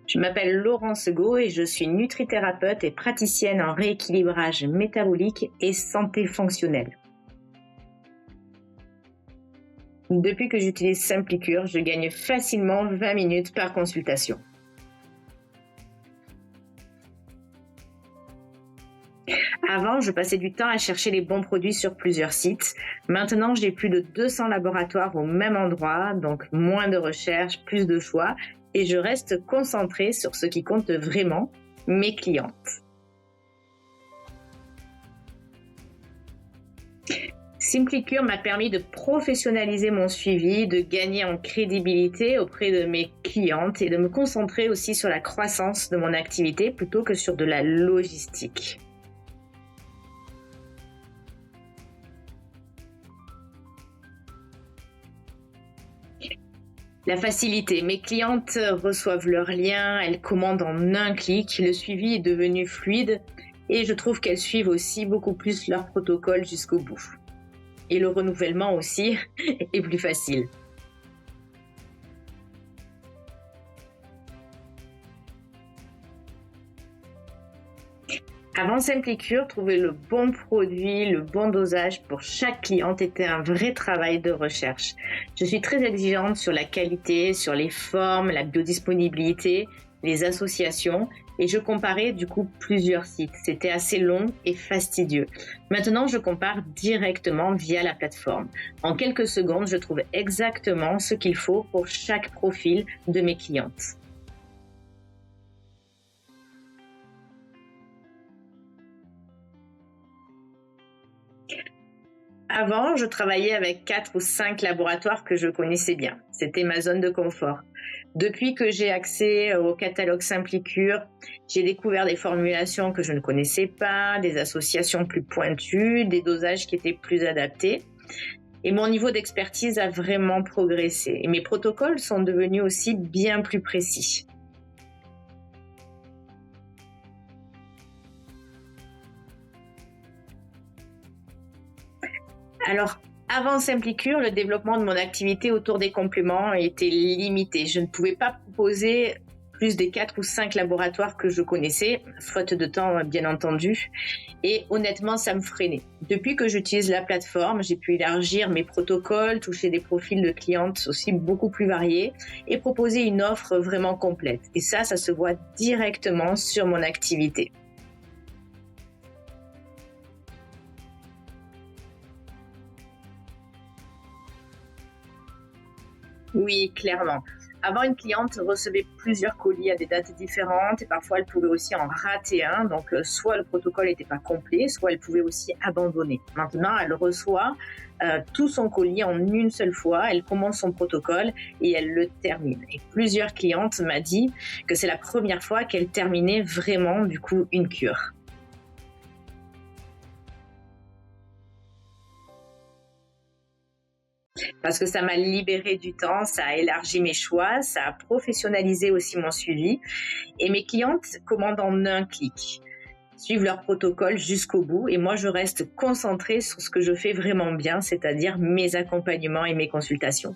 Je m'appelle Laurence Go et je suis nutrithérapeute et praticienne en rééquilibrage métabolique et santé fonctionnelle. Depuis que j'utilise SimplyCure, je gagne facilement 20 minutes par consultation. Avant, je passais du temps à chercher les bons produits sur plusieurs sites. Maintenant, j'ai plus de 200 laboratoires au même endroit, donc moins de recherche, plus de choix, et je reste concentrée sur ce qui compte vraiment, mes clientes. SimplyCure m'a permis de professionnaliser mon suivi, de gagner en crédibilité auprès de mes clientes et de me concentrer aussi sur la croissance de mon activité plutôt que sur de la logistique. La facilité. Mes clientes reçoivent leurs liens, elles commandent en un clic, le suivi est devenu fluide et je trouve qu'elles suivent aussi beaucoup plus leur protocole jusqu'au bout. Et le renouvellement aussi est plus facile. Avant SimplyCure, trouver le bon produit, le bon dosage pour chaque cliente était un vrai travail de recherche. Je suis très exigeante sur la qualité, sur les formes, la biodisponibilité, les associations et je comparais du coup plusieurs sites. C'était assez long et fastidieux. Maintenant, je compare directement via la plateforme. En quelques secondes, je trouve exactement ce qu'il faut pour chaque profil de mes clientes. Avant, je travaillais avec 4 ou 5 laboratoires que je connaissais bien. C'était ma zone de confort. Depuis que j'ai accès au catalogue SimplyCure, j'ai découvert des formulations que je ne connaissais pas, des associations plus pointues, des dosages qui étaient plus adaptés. Et mon niveau d'expertise a vraiment progressé. Et mes protocoles sont devenus aussi bien plus précis. Alors, avant SimplyCure, le développement de mon activité autour des compléments était limité. Je ne pouvais pas proposer plus des 4 ou 5 laboratoires que je connaissais, faute de temps bien entendu. Et honnêtement, ça me freinait. Depuis que j'utilise la plateforme, j'ai pu élargir mes protocoles, toucher des profils de clientes aussi beaucoup plus variés et proposer une offre vraiment complète. Et ça se voit directement sur mon activité. Oui, clairement. Avant, une cliente recevait plusieurs colis à des dates différentes et parfois elle pouvait aussi en rater un. Donc, soit le protocole n'était pas complet, soit elle pouvait aussi abandonner. Maintenant, elle reçoit tout son colis en une seule fois. Elle commence son protocole et elle le termine. Et plusieurs clientes m'ont dit que c'est la première fois qu'elle terminait vraiment, du coup, une cure. Parce que ça m'a libéré du temps, ça a élargi mes choix, ça a professionnalisé aussi mon suivi et mes clientes commandent en un clic, suivent leur protocole jusqu'au bout et moi je reste concentrée sur ce que je fais vraiment bien, c'est-à-dire mes accompagnements et mes consultations.